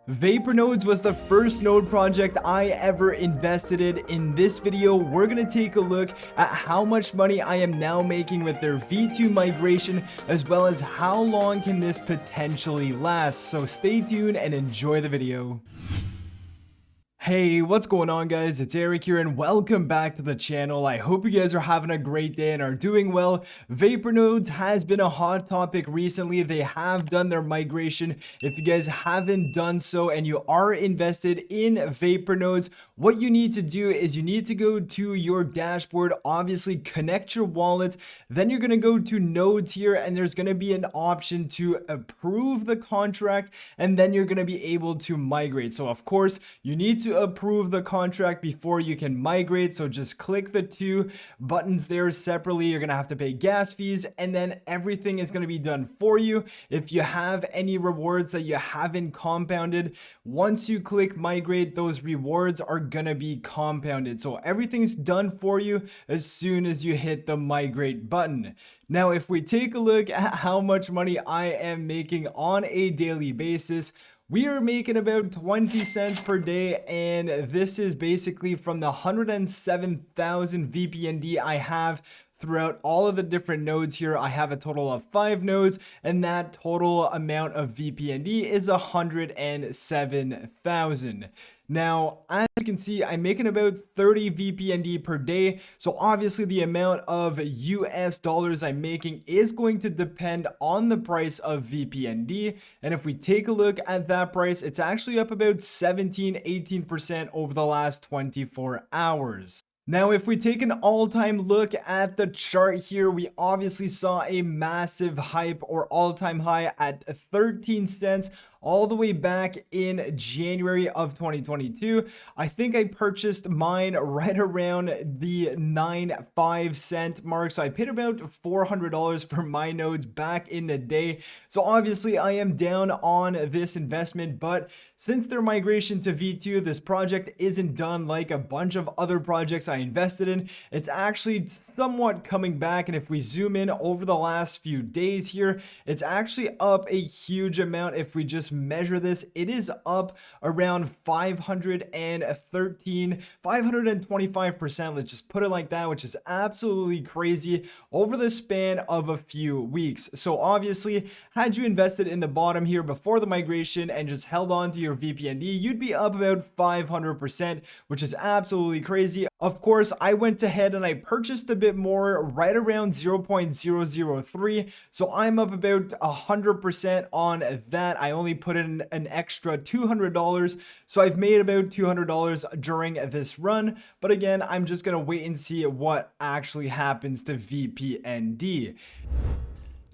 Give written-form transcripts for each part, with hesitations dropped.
Vapor nodes was the first node project I ever invested in. In this video, we're going to take a look at how much money I am now making with their V2 migration, as well as how long can this potentially last. So stay tuned and enjoy the video. Hey, what's going on, guys? It's Eric here and welcome back to the channel. I hope you guys are having a great day and are doing well. Vapor nodes has been a hot topic recently. They have done their migration. If you guys haven't done so and you are invested in Vapor nodes, what you need to do is you need to go to your dashboard, obviously connect your wallet, then you're going to go to nodes here and there's going to be an option to approve the contract, and then you're going to be able to migrate. So of course, you need to approve the contract before you can migrate. So just click the two buttons there separately. You're going to have to pay gas fees and then everything is going to be done for you. If you have any rewards that you haven't compounded, once you click migrate, those rewards are going to be compounded. So everything's done for you as soon as you hit the migrate button. Now, if we take a look at how much money I am making on a daily basis, we are making about 20 cents per day, and this is basically from the 107,000 VPND I have throughout all of the different nodes here. I have a total of 5 nodes, and that total amount of VPND is 107,000. Now, as you can see, I'm making about 30 VPND per day. So obviously the amount of US dollars I'm making is going to depend on the price of VPND. And if we take a look at that price, it's actually up about 18% over the last 24 hours. Now, if we take an all-time look at the chart here, we obviously saw a massive hype or all-time high at 13 cents all the way back in January of 2022. I think I purchased mine right around the 95 cent mark. So I paid about $400 for my nodes back in the day. So obviously I am down on this investment, but since their migration to V2, this project isn't done like a bunch of other projects I invested in. It's actually somewhat coming back. And if we zoom in over the last few days here, it's actually up a huge amount. If we just measure this, it is up around 525%. Let's just put it like that, which is absolutely crazy over the span of a few weeks. So obviously, had you invested in the bottom here before the migration and just held on to your VPND, you'd be up about 500%, which is absolutely crazy. Of course, I went ahead and I purchased a bit more right around 0.003. So I'm up about 100% on that. I only put in an extra $200. So I've made about $200 during this run. But again, I'm just going to wait and see what actually happens to VPND.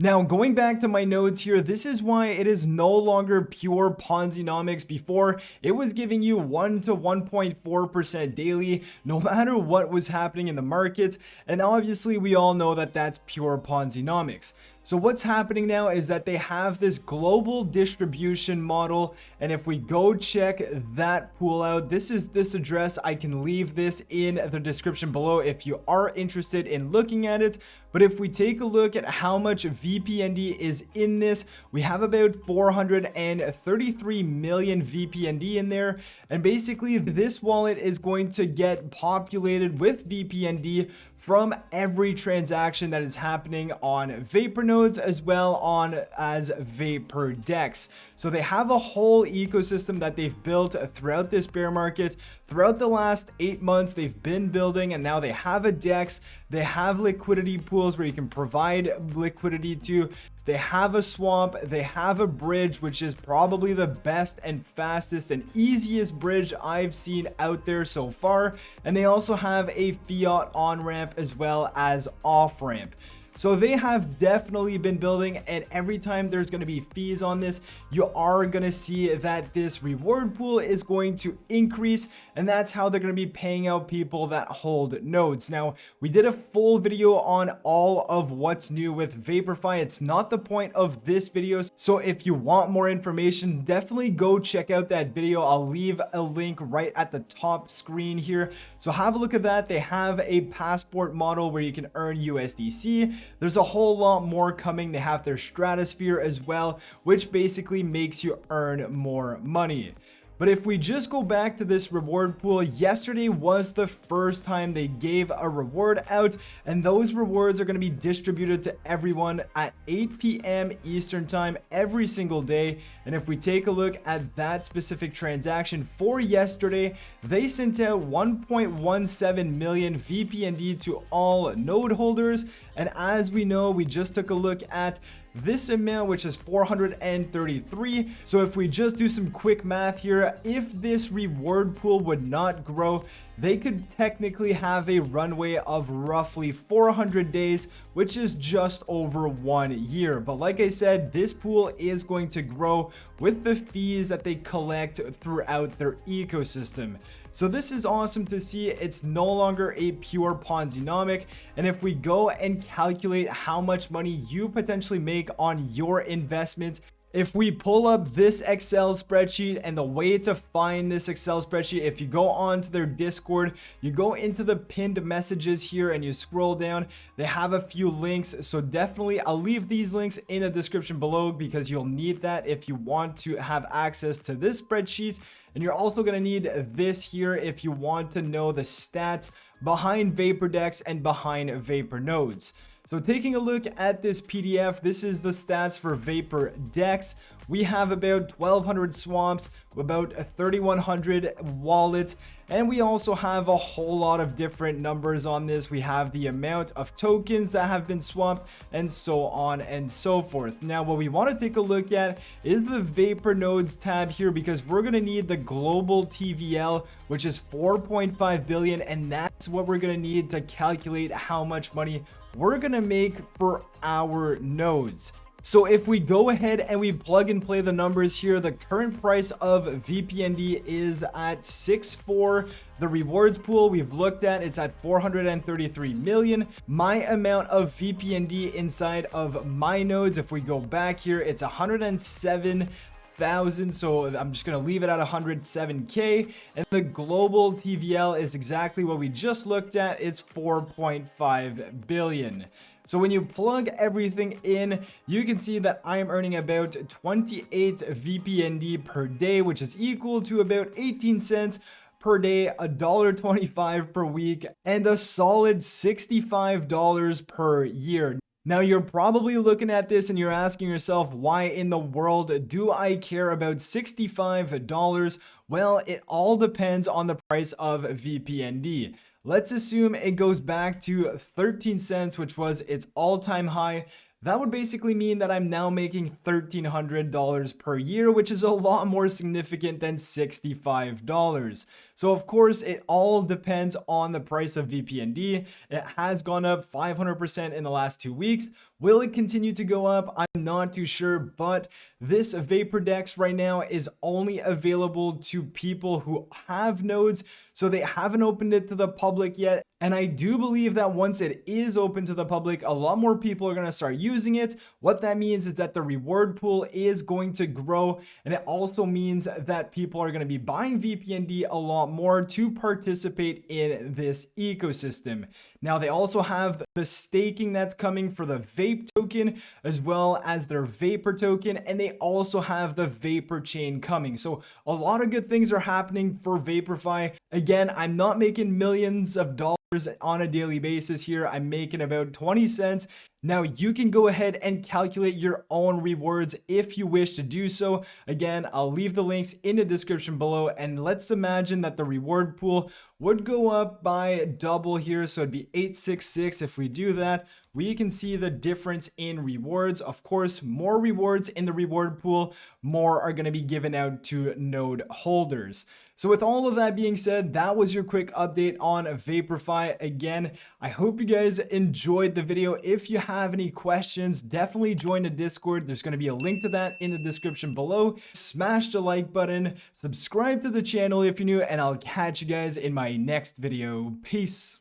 Now, going back to my nodes here, this is why it is no longer pure Ponzinomics. Before, it was giving you 1 to 1.4% daily, no matter what was happening in the markets. And obviously, we all know that that's pure Ponzinomics. So what's happening now is that they have this global distribution model. And if we go check that pool out, this is this address. I can leave this in the description below if you are interested in looking at it. But if we take a look at how much VPND is in this, we have about 433 million VPND in there. And basically this wallet is going to get populated with VPND from every transaction that is happening on Vapor nodes as well on as Vapor DEX. So they have a whole ecosystem that they've built throughout this bear market. Throughout the last 8 months, they've been building, and now they have a DEX. They have liquidity pools where you can provide liquidity to. They have a swamp, they have a bridge, which is probably the best and fastest and easiest bridge I've seen out there so far. And they also have a fiat on-ramp as well as off-ramp. So they have definitely been building, and every time there's going to be fees on this, you are going to see that this reward pool is going to increase, and that's how they're going to be paying out people that hold nodes. Now, we did a full video on all of what's new with Vaporfy. It's not the point of this video. So if you want more information, definitely go check out that video. I'll leave a link right at the top screen here. So have a look at that. They have a passport model where you can earn USDC. there's a whole lot more coming. They have their stratosphere as well, which basically makes you earn more money. But if we just go back to this reward pool, yesterday was the first time they gave a reward out, and those rewards are going to be distributed to everyone at 8 p.m. Eastern time every single day. And if we take a look at that specific transaction for yesterday, they sent out 1.17 million VPND to all node holders. And as we know, we just took a look at this amount, which is 433. So if we just do some quick math here, if this reward pool would not grow, they could technically have a runway of roughly 400 days, which is just over 1 year. But like I said, this pool is going to grow with the fees that they collect throughout their ecosystem. So this is awesome to see. It's no longer a pure Ponzinomic. And if we go and calculate how much money you potentially make on your investment, if we pull up this Excel spreadsheet, and the way to find this Excel spreadsheet, if you go on to their Discord, you go into the pinned messages here and you scroll down, they have a few links. So definitely I'll leave these links in the description below because you'll need that if you want to have access to this spreadsheet. And you're also going to need this here if you want to know the stats behind VaporDex and behind Vapor nodes. So taking a look at this PDF, this is the stats for VaporDex. We have about 1,200 swamps, about 3,100 wallets, and we also have a whole lot of different numbers on this. We have the amount of tokens that have been swapped and so on and so forth. Now, what we want to take a look at is the Vapor nodes tab here, because we're going to need the global TVL, which is 4.5 billion, and that's what we're going to need to calculate how much money we're going to make for our nodes. So if we go ahead and we plug and play the numbers here, the current price of VPND is at 6.4. The rewards pool we've looked at, it's at 433 million. My amount of VPND inside of my nodes, if we go back here, it's 107,000. So I'm just going to leave it at 107k, and the global TVL is exactly what we just looked at. It's 4.5 billion. So when you plug everything in, you can see that I'm earning about 28 VPND per day, which is equal to about 18 cents per day, $1.25 per week, and a solid $65 per year. Now, you're probably looking at this and you're asking yourself, why in the world do I care about $65? Well, it all depends on the price of VPND. Let's assume it goes back to 13 cents, which was its all-time high. That would basically mean that I'm now making $1,300 per year, which is a lot more significant than $65. So of course, it all depends on the price of VPND. It has gone up 500% in the last 2 weeks. Will it continue to go up? I'm not too sure, but this VaporDex right now is only available to people who have nodes, so they haven't opened it to the public yet. And I do believe that once it is open to the public, a lot more people are going to start using it. What that means is that the reward pool is going to grow, and it also means that people are going to be buying VPND a lot more to participate in this ecosystem. Now, they also have the staking that's coming for the Vape token, as well as their Vapor token, and they also have the Vapor chain coming. So a lot of good things are happening for Vaporfy. Again, I'm not making millions of dollars on a daily basis here. I'm making about 20 cents. Now you can go ahead and calculate your own rewards if you wish to do so. Again, I'll leave the links in the description below, and let's imagine that the reward pool would go up by double here. So it'd be 866. If we do that, we can see the difference in rewards. Of course, more rewards in the reward pool, more are going to be given out to node holders. So with all of that being said, that was your quick update on Vaporfy. Again, I hope you guys enjoyed the video. If you have any questions, definitely join the Discord. There's going to be a link to that in the description below. Smash the like button, subscribe to the channel if you're new, and I'll catch you guys in my next video. Peace.